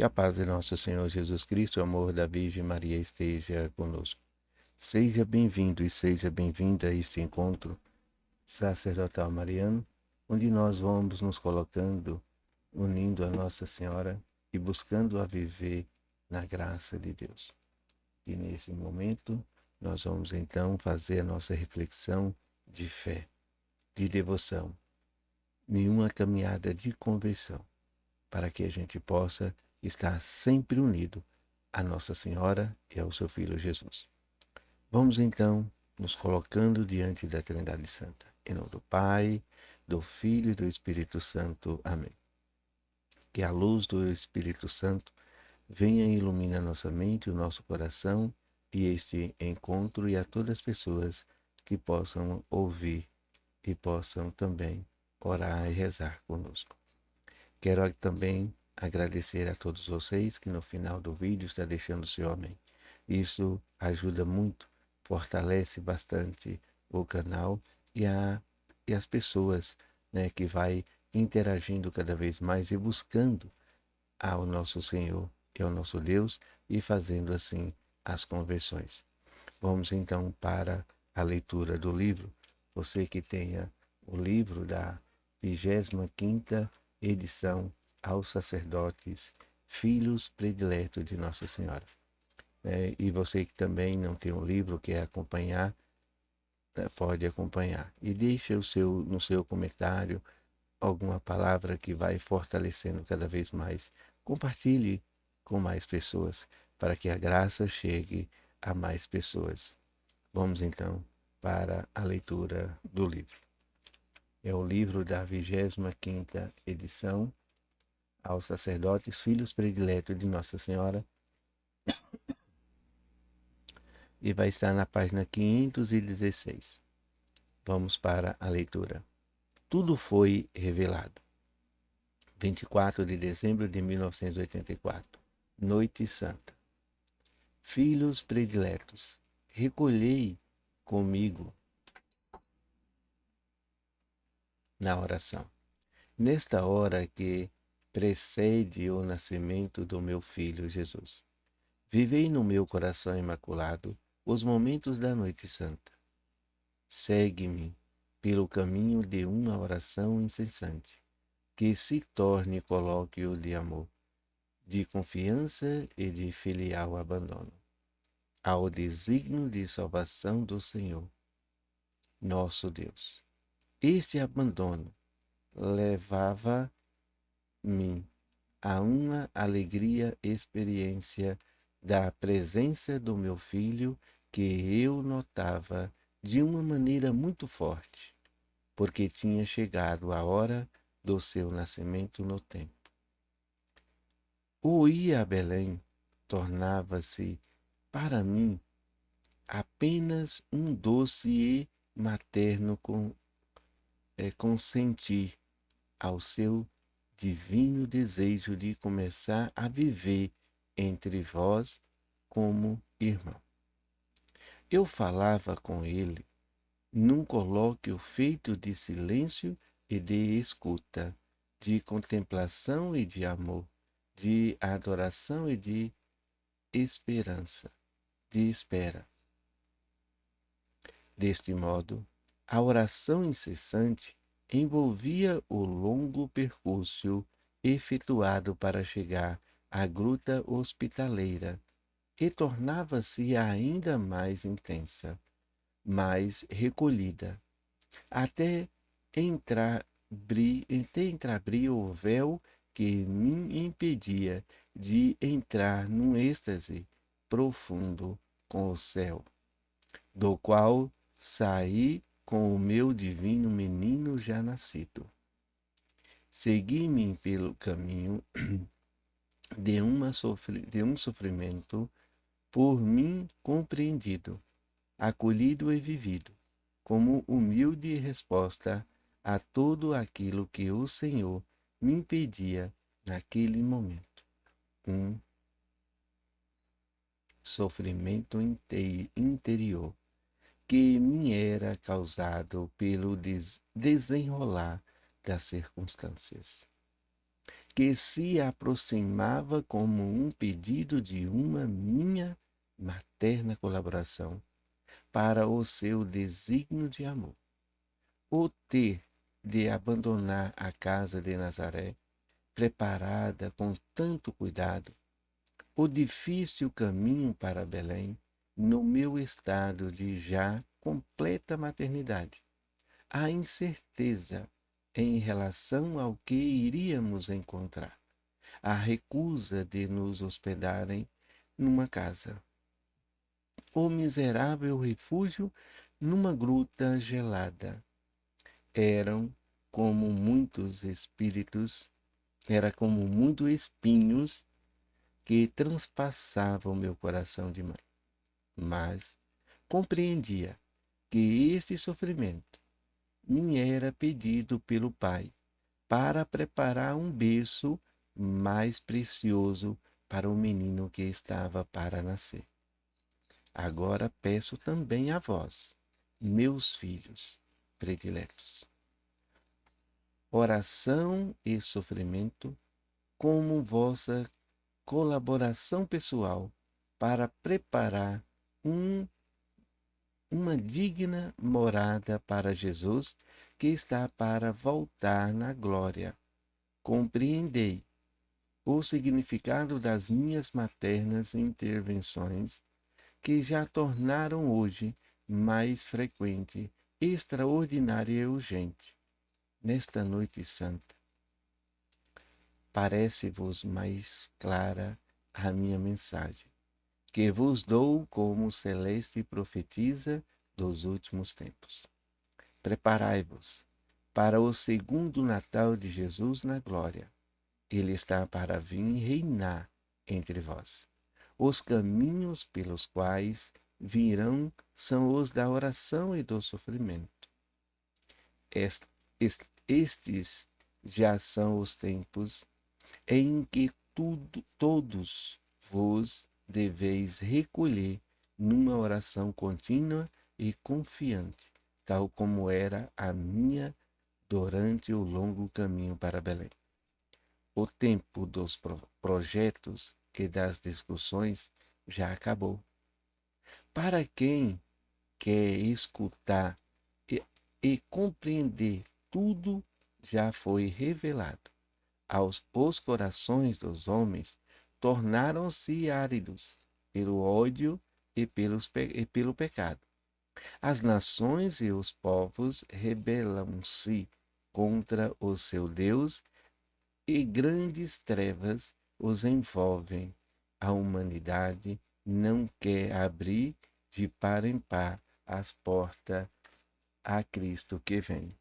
Que a paz de nosso Senhor Jesus Cristo, o amor da Virgem Maria esteja conosco. Seja bem-vindo e seja bem-vinda a este encontro sacerdotal mariano, onde nós vamos nos colocando, unindo a Nossa Senhora e buscando a viver na graça de Deus. E nesse momento, nós vamos então fazer a nossa reflexão de fé, de devoção, em uma caminhada de conversão, para que a gente possa estar sempre unido a Nossa Senhora e ao seu Filho Jesus. Vamos então nos colocando diante da Trindade Santa. Em nome do Pai, do Filho e do Espírito Santo. Amém. Que a luz do Espírito Santo venha e ilumine a nossa mente, o nosso coração e este encontro e a todas as pessoas que possam ouvir e possam também orar e rezar conosco. Quero também agradecer a todos vocês que no final do vídeo está deixando seu amém. Isso ajuda muito, fortalece bastante o canal e as pessoas, né, que vai interagindo cada vez mais e buscando ao nosso Senhor e ao nosso Deus e fazendo assim as conversões. Vamos então para a leitura do livro. Você que tenha o livro da 25ª edição aos sacerdotes, filhos prediletos de Nossa Senhora. E você que também não tem um livro, quer acompanhar, pode acompanhar. E deixe no seu comentário alguma palavra que vai fortalecendo cada vez mais. Compartilhe com mais pessoas, para que a graça chegue a mais pessoas. Vamos então para a leitura do livro. É o livro da 25ª edição aos sacerdotes, filhos prediletos de Nossa Senhora, e vai estar na página 516. Vamos para a leitura. Tudo foi revelado. 24 de dezembro de 1984. Noite Santa. Filhos prediletos, recolhei comigo na oração. Nesta hora que precede o nascimento do meu Filho Jesus. Vivei no meu coração imaculado os momentos da Noite Santa. Segue-me pelo caminho de uma oração incessante, que se torne colóquio de amor, de confiança e de filial abandono, ao desígnio de salvação do Senhor, nosso Deus. Este abandono levava-me a uma alegria experiência da presença do meu filho, que eu notava de uma maneira muito forte, porque tinha chegado a hora do seu nascimento no tempo. O ir a Belém tornava-se para mim apenas um doce e materno consentir ao seu divino desejo de começar a viver entre vós como irmão. Eu falava com ele num colóquio feito de silêncio e de escuta, de contemplação e de amor, de adoração e de esperança, de espera. Deste modo, a oração incessante envolvia o longo percurso efetuado para chegar à gruta hospitaleira e tornava-se ainda mais intensa, mais recolhida, até entreabrir o véu que me impedia de entrar num êxtase profundo com o céu, do qual saí com o meu divino menino já nascido. Segui-me pelo caminho de um sofrimento por mim compreendido, acolhido e vivido, como humilde resposta a tudo aquilo que o Senhor me impedia naquele momento. Um sofrimento interior que me era causado pelo desenrolar das circunstâncias. que se aproximava como um pedido de uma minha materna colaboração para o seu desígnio de amor. O ter de abandonar a casa de Nazaré, preparada com tanto cuidado, o difícil caminho para Belém, no meu estado de já completa maternidade, a incerteza em relação ao que iríamos encontrar, a recusa de nos hospedarem numa casa, o miserável refúgio numa gruta gelada, eram como muitos espíritos, era como muitos espinhos que transpassavam meu coração de mãe. Mas compreendia que este sofrimento me era pedido pelo Pai para preparar um berço mais precioso para o menino que estava para nascer. Agora peço também a vós, meus filhos prediletos, oração e sofrimento como vossa colaboração pessoal para preparar uma digna morada para Jesus que está para voltar na glória. Compreendei o significado das minhas maternas intervenções, que já tornaram hoje mais frequente, extraordinária e urgente. Nesta noite santa, parece-vos mais clara a minha mensagem, que vos dou como celeste profetisa dos últimos tempos. Preparai-vos para o segundo Natal de Jesus na glória. Ele está para vir reinar entre vós. Os caminhos pelos quais virão são os da oração e do sofrimento. Estes já são os tempos em que todos vos deveis recolher numa oração contínua e confiante, tal como era a minha durante o longo caminho para Belém. O tempo dos projetos e das discussões já acabou. Para quem quer escutar e compreender, tudo já foi revelado. Os corações dos homens tornaram-se áridos pelo ódio e pelo pecado. As nações e os povos rebelam-se contra o seu Deus e grandes trevas os envolvem. A humanidade não quer abrir de par em par as portas a Cristo que vem.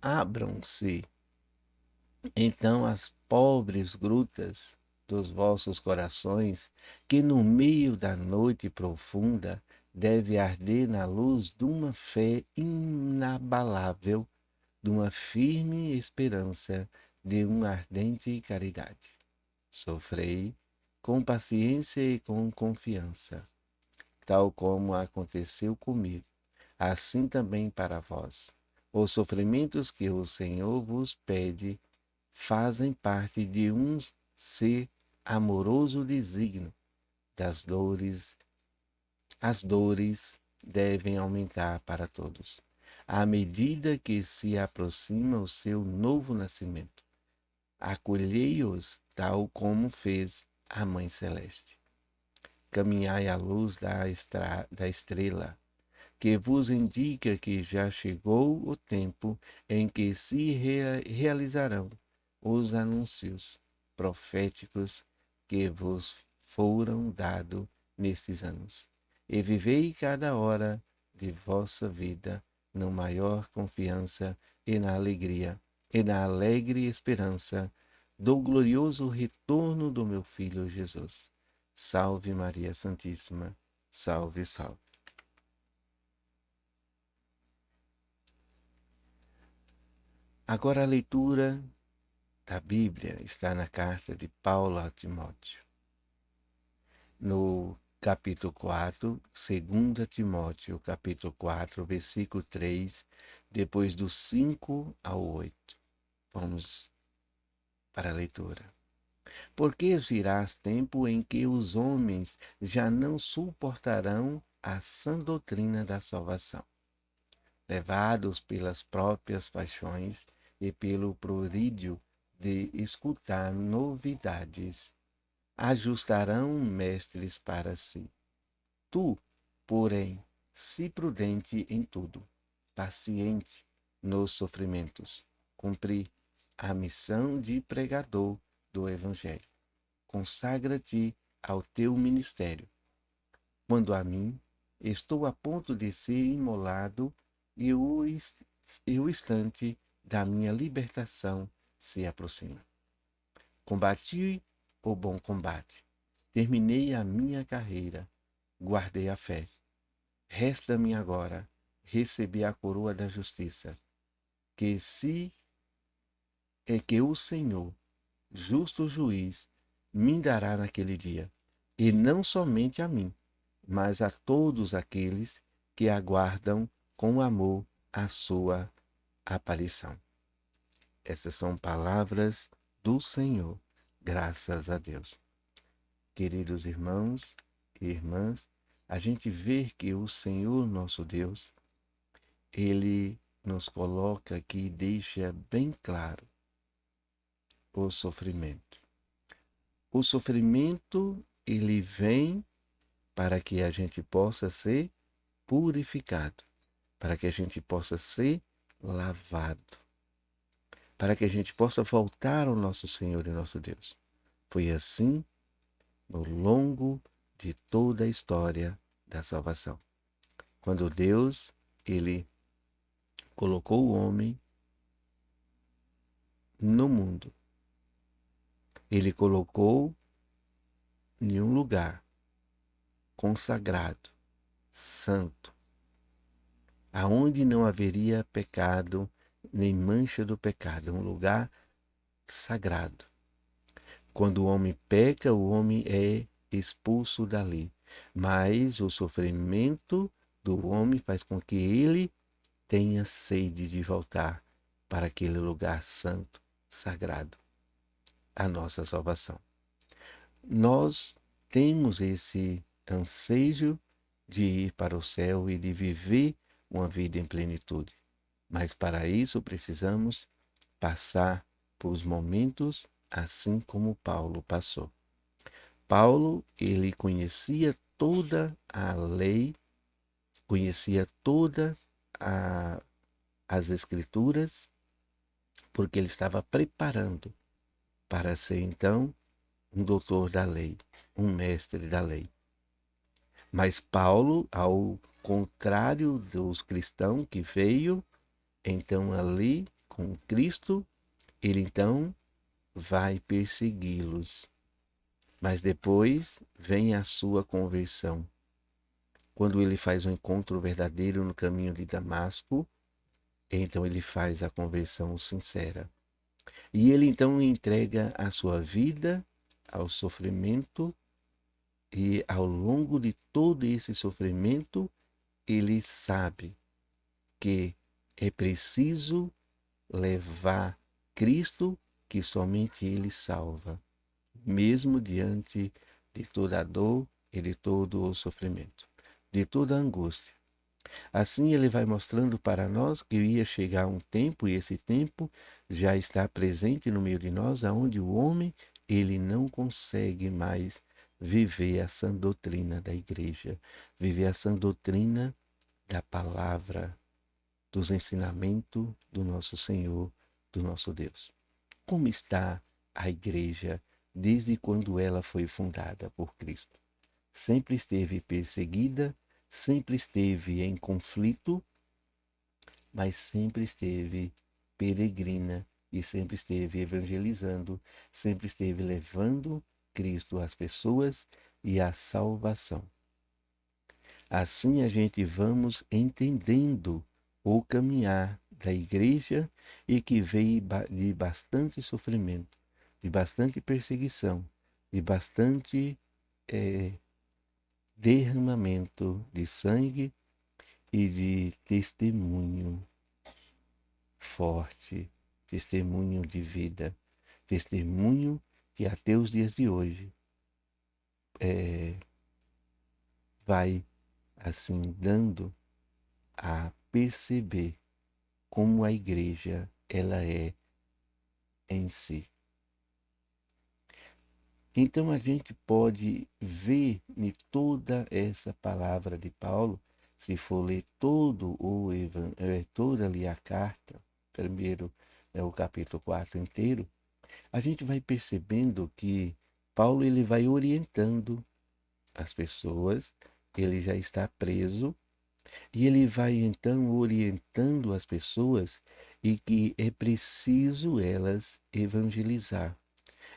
Abram-se então as pobres grutas dos vossos corações, que no meio da noite profunda deve arder na luz de uma fé inabalável, de uma firme esperança, de uma ardente caridade. Sofrei com paciência e com confiança, tal como aconteceu comigo, assim também para vós. Os sofrimentos que o Senhor vos pede fazem parte de um ser amoroso desígnio das dores. As dores devem aumentar para todos, à medida que se aproxima o seu novo nascimento. Acolhei-os tal como fez a Mãe Celeste. Caminhai à luz da estrela, que vos indica que já chegou o tempo em que se realizarão os anúncios proféticos que vos foram dados nestes anos. E vivei cada hora de vossa vida na maior confiança e na alegria, e na alegre esperança do glorioso retorno do meu Filho Jesus. Salve Maria Santíssima, salve, salve. Agora a leitura da Bíblia está na carta de Paulo a Timóteo. No capítulo 4, 2 Timóteo, capítulo 4, versículo 3, depois do 5 ao 8. Vamos para a leitura. Porque virás tempo em que os homens já não suportarão a sã doutrina da salvação, levados pelas próprias paixões e pelo prodígio de escutar novidades, ajustarão mestres para si. Tu, porém, se prudente em tudo, paciente nos sofrimentos, cumpri a missão de pregador do Evangelho. Consagra-te ao teu ministério. Quando a mim, estou a ponto de ser imolado e o instante da minha libertação se aproxima. Combati o bom combate, terminei a minha carreira, guardei a fé. Resta-me agora receber a coroa da justiça, que o Senhor, justo juiz, me dará naquele dia, e não somente a mim, mas a todos aqueles que aguardam com amor a sua aparição. Essas são palavras do Senhor, graças a Deus. Queridos irmãos e irmãs, a gente vê que o Senhor nosso Deus, Ele nos coloca aqui e deixa bem claro o sofrimento. O sofrimento, ele vem para que a gente possa ser purificado, para que a gente possa ser lavado, para que a gente possa voltar ao nosso Senhor e nosso Deus. Foi assim no longo de toda a história da salvação. Quando Deus, ele colocou o homem no mundo, ele colocou em um lugar consagrado, santo, aonde não haveria pecado, nem mancha do pecado, um lugar sagrado. Quando o homem peca, o homem é expulso dali, mas o sofrimento do homem faz com que ele tenha sede de voltar para aquele lugar santo, sagrado, a nossa salvação. Nós temos esse ansejo de ir para o céu e de viver uma vida em plenitude. Mas para isso precisamos passar por momentos assim como Paulo passou. Paulo, ele conhecia toda a lei, conhecia todas as escrituras, porque ele estava preparando para ser então um doutor da lei, um mestre da lei. Mas Paulo, ao contrário dos cristãos que veio, então ali com Cristo, ele então vai persegui-los. Mas depois vem a sua conversão. Quando ele faz um encontro verdadeiro no caminho de Damasco, então ele faz a conversão sincera. E ele então entrega a sua vida ao sofrimento, e ao longo de todo esse sofrimento, ele sabe que é preciso levar Cristo, que somente ele salva, mesmo diante de toda a dor e de todo o sofrimento, de toda a angústia. Assim ele vai mostrando para nós que ia chegar um tempo, e esse tempo já está presente no meio de nós, aonde o homem, ele não consegue mais viver a sã doutrina da igreja, viver a sã doutrina da palavra, dos ensinamentos do nosso Senhor, do nosso Deus. Como está a igreja desde quando ela foi fundada por Cristo? Sempre esteve perseguida, sempre esteve em conflito, mas sempre esteve peregrina e sempre esteve evangelizando, sempre esteve levando Cristo às pessoas e à salvação. Assim a gente vamos entendendo o caminhar da igreja e que veio de bastante sofrimento, de bastante perseguição, de bastante derramamento de sangue e de testemunho forte, testemunho de vida, testemunho que até os dias de hoje vai assim dando a perceber como a igreja ela é em si. Então a gente pode ver em toda essa palavra de Paulo, se for ler toda ali a carta, primeiro o capítulo 4 inteiro, a gente vai percebendo que Paulo ele vai orientando as pessoas, ele já está preso, e ele vai então orientando as pessoas e que é preciso elas evangelizar.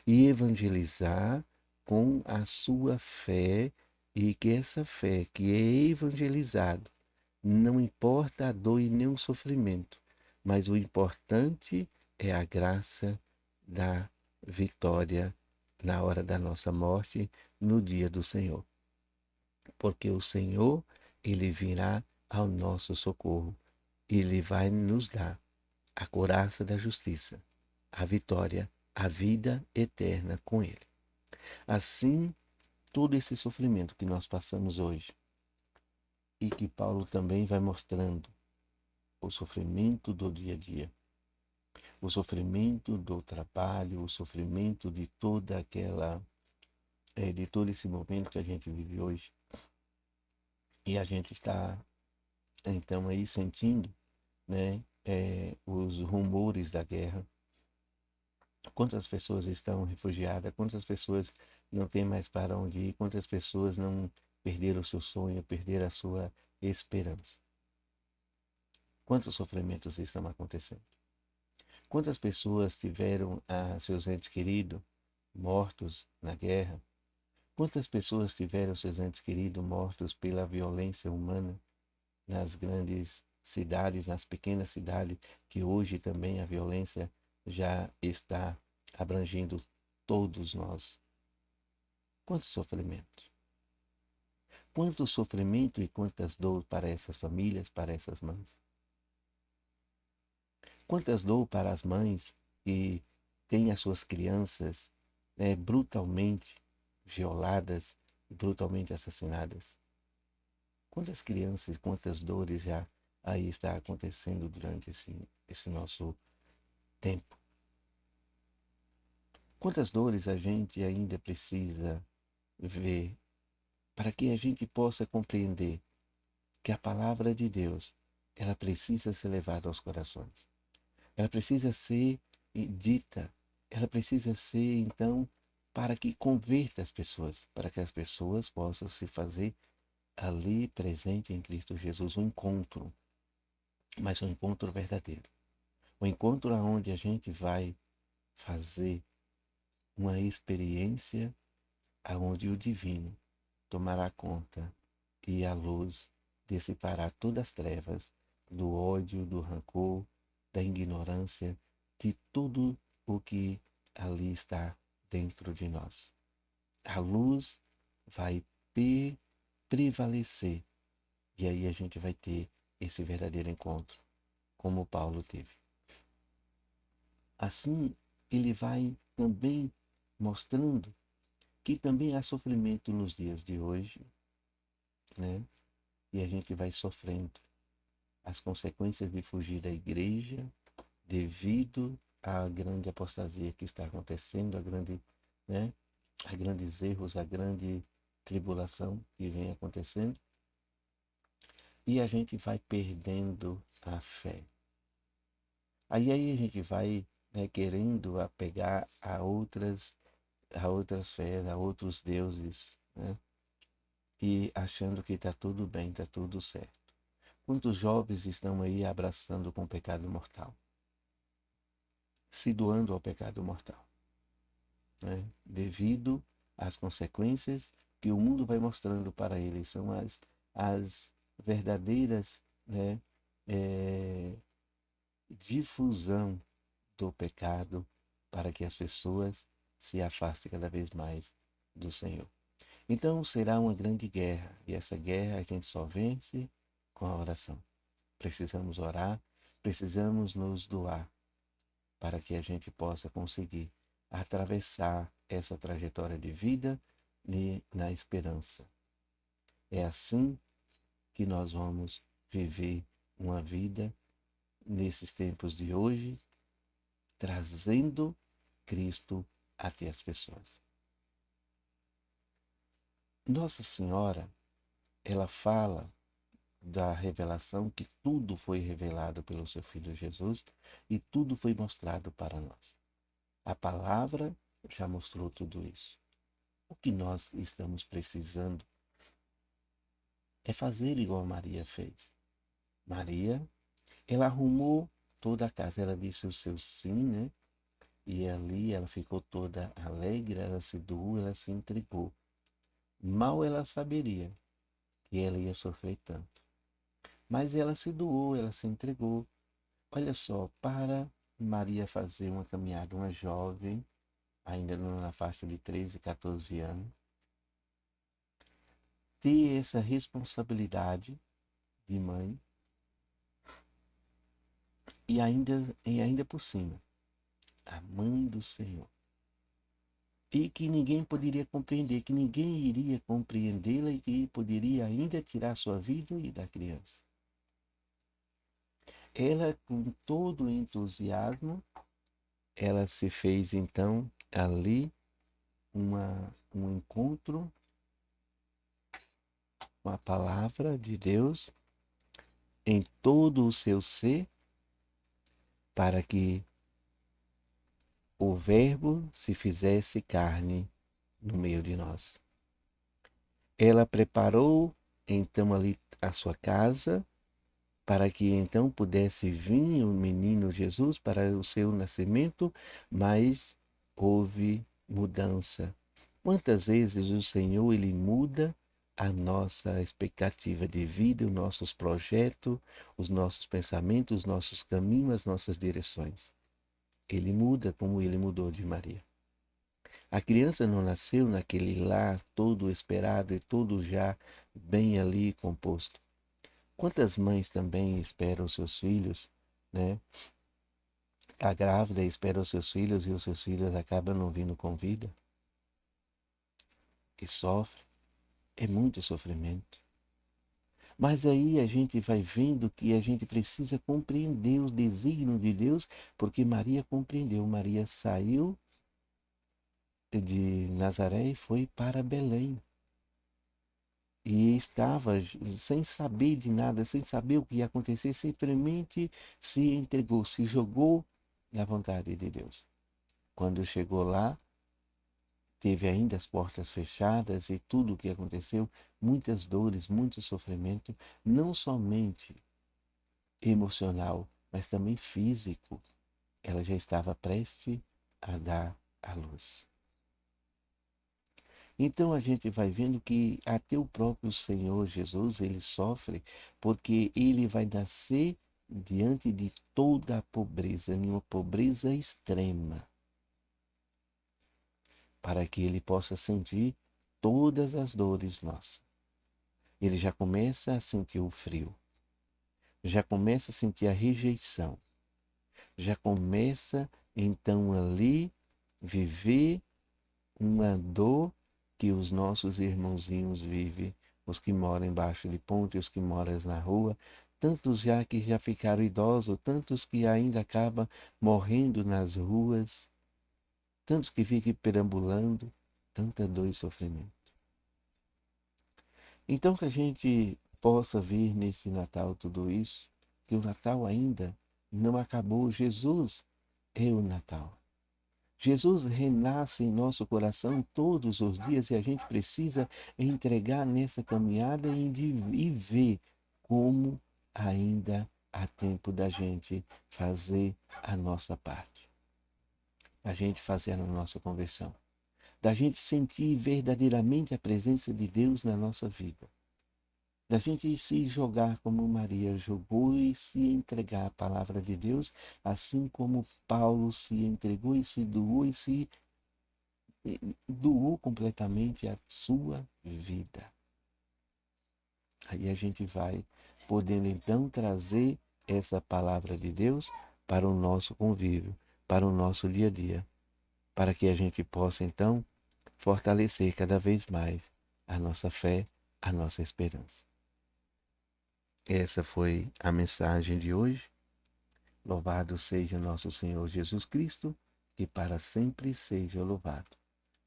E evangelizar com a sua fé, e que essa fé que é evangelizado, não importa a dor e nem o sofrimento, mas o importante é a graça da vitória na hora da nossa morte, no dia do Senhor. Porque o Senhor, ele virá ao nosso socorro. Ele vai nos dar a couraça da justiça, a vitória, a vida eterna com ele. Assim, todo esse sofrimento que nós passamos hoje, e que Paulo também vai mostrando, o sofrimento do dia a dia, o sofrimento do trabalho, o sofrimento de toda aquela, de todo esse momento que a gente vive hoje, e a gente está então aí sentindo, né, os rumores da guerra. Quantas pessoas estão refugiadas, quantas pessoas não têm mais para onde ir, quantas pessoas não perderam o seu sonho, perderam a sua esperança. Quantos sofrimentos estão acontecendo? Quantas pessoas tiveram seus entes queridos mortos na guerra? Quantas pessoas tiveram seus entes queridos mortos pela violência humana nas grandes cidades, nas pequenas cidades, que hoje também a violência já está abrangendo todos nós? Quanto sofrimento? Quanto sofrimento e quantas dores para essas famílias, para essas mães? Quantas dores para as mães que têm as suas crianças brutalmente violadas, brutalmente assassinadas? Quantas crianças, quantas dores já aí está acontecendo durante esse nosso tempo? Quantas dores a gente ainda precisa ver para que a gente possa compreender que a palavra de Deus, ela precisa ser levada aos corações. Ela precisa ser dita, ela precisa ser, então, para que converta as pessoas, para que as pessoas possam se fazer ali presente em Cristo Jesus, um encontro, mas um encontro verdadeiro. Um encontro onde a gente vai fazer uma experiência aonde o divino tomará conta e a luz dissipará todas as trevas do ódio, do rancor, da ignorância, de tudo o que ali está dentro de nós. A luz vai prevalecer e aí a gente vai ter esse verdadeiro encontro, como Paulo teve. Assim, ele vai também mostrando que também há sofrimento nos dias de hoje, né? E a gente vai sofrendo as consequências de fugir da igreja devido à grande apostasia que está acontecendo, né? A grandes erros, a grande tribulação que vem acontecendo. E a gente vai perdendo a fé. Aí a gente vai, né, querendo apegar a outras fés, a outros deuses, né? E achando que está tudo bem, está tudo certo. Quantos jovens estão aí abraçando com o pecado mortal, se doando ao pecado mortal, né? Devido às consequências que o mundo vai mostrando para eles, são as verdadeiras, né, difusão do pecado para que as pessoas se afastem cada vez mais do Senhor. Então será uma grande guerra, e essa guerra a gente só vence com a oração. Precisamos orar, precisamos nos doar para que a gente possa conseguir atravessar essa trajetória de vida na esperança. É assim que nós vamos viver uma vida nesses tempos de hoje, trazendo Cristo até as pessoas. Nossa Senhora, ela fala da revelação que tudo foi revelado pelo seu Filho Jesus e tudo foi mostrado para nós. A palavra já mostrou tudo isso. O que nós estamos precisando é fazer igual Maria fez. Maria, ela arrumou toda a casa, ela disse o seu sim, né? E ali ela ficou toda alegre, ela se doou, ela se entregou. Mal ela saberia que ela ia sofrer tanto. Mas ela se doou, ela se entregou. Olha só, para Maria fazer uma caminhada, uma jovem, ainda na faixa de 13, 14 anos, ter essa responsabilidade de mãe e ainda por cima, a mãe do Senhor. E que ninguém poderia compreender, que ninguém iria compreendê-la e que poderia ainda tirar sua vida e da criança. Ela, com todo o entusiasmo, ela se fez então ali um encontro com a palavra de Deus em todo o seu ser, para que o Verbo se fizesse carne no meio de nós. Ela preparou então ali a sua casa para que então pudesse vir o menino Jesus para o seu nascimento, mas houve mudança. Quantas vezes o Senhor ele muda a nossa expectativa de vida, os nossos projetos, os nossos pensamentos, os nossos caminhos, as nossas direções. Ele muda como ele mudou de Maria. A criança não nasceu naquele lar todo esperado e todo já bem ali composto. Quantas mães também esperam seus filhos, né? Está grávida e espera os seus filhos e os seus filhos acabam não vindo com vida. E sofre. É muito sofrimento. Mas aí a gente vai vendo que a gente precisa compreender os desígnios de Deus, porque Maria compreendeu. Maria saiu de Nazaré e foi para Belém. E estava sem saber de nada, sem saber o que ia acontecer, simplesmente se entregou, se jogou na vontade de Deus. Quando chegou lá, teve ainda as portas fechadas e tudo o que aconteceu, muitas dores, muito sofrimento, não somente emocional, mas também físico. Ela já estava prestes a dar à luz. Então a gente vai vendo que até o próprio Senhor Jesus, ele sofre porque ele vai nascer diante de toda a pobreza, em uma pobreza extrema, para que ele possa sentir todas as dores nossas. Ele já começa a sentir o frio, já começa a sentir a rejeição, já começa então ali viver uma dor que os nossos irmãozinhos vivem, os que moram embaixo de ponte, os que moram na rua, tantos já que já ficaram idosos, tantos que ainda acabam morrendo nas ruas, tantos que ficam perambulando, tanta dor e sofrimento. Então que a gente possa ver nesse Natal tudo isso, que o Natal ainda não acabou, Jesus é o Natal. Jesus renasce em nosso coração todos os dias e a gente precisa entregar nessa caminhada e ver como ainda há tempo da gente fazer a nossa parte. A gente fazer a nossa conversão. Da gente sentir verdadeiramente a presença de Deus na nossa vida. da gente se jogar como Maria jogou e se entregar à palavra de Deus, assim como Paulo se entregou e se doou e se doou completamente a sua vida. Aí a gente vai podendo então trazer essa palavra de Deus para o nosso convívio, para o nosso dia a dia, para que a gente possa então fortalecer cada vez mais a nossa fé, a nossa esperança. Essa foi a mensagem de hoje. Louvado seja nosso Senhor Jesus Cristo, e para sempre seja louvado.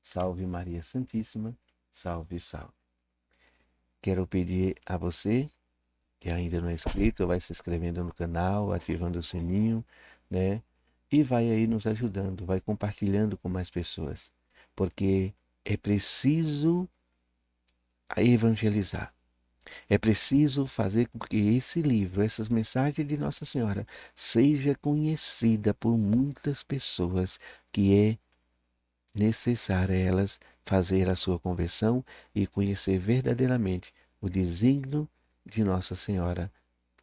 Salve Maria Santíssima, salve, salve. Quero pedir a você que ainda não é inscrito, vai se inscrevendo no canal, ativando o sininho, né? E vai aí nos ajudando, vai compartilhando com mais pessoas, porque é preciso evangelizar. É preciso fazer com que esse livro, essas mensagens de Nossa Senhora, seja conhecida por muitas pessoas, que é necessário elas fazer a sua conversão e conhecer verdadeiramente o desígnio de Nossa Senhora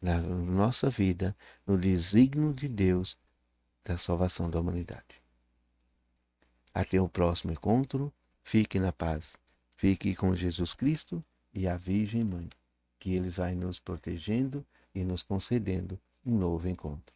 na nossa vida, no desígnio de Deus da salvação da humanidade. Até o próximo encontro, fique na paz, fique com Jesus Cristo e a Virgem Mãe, que eles vai nos protegendo e nos concedendo um novo encontro.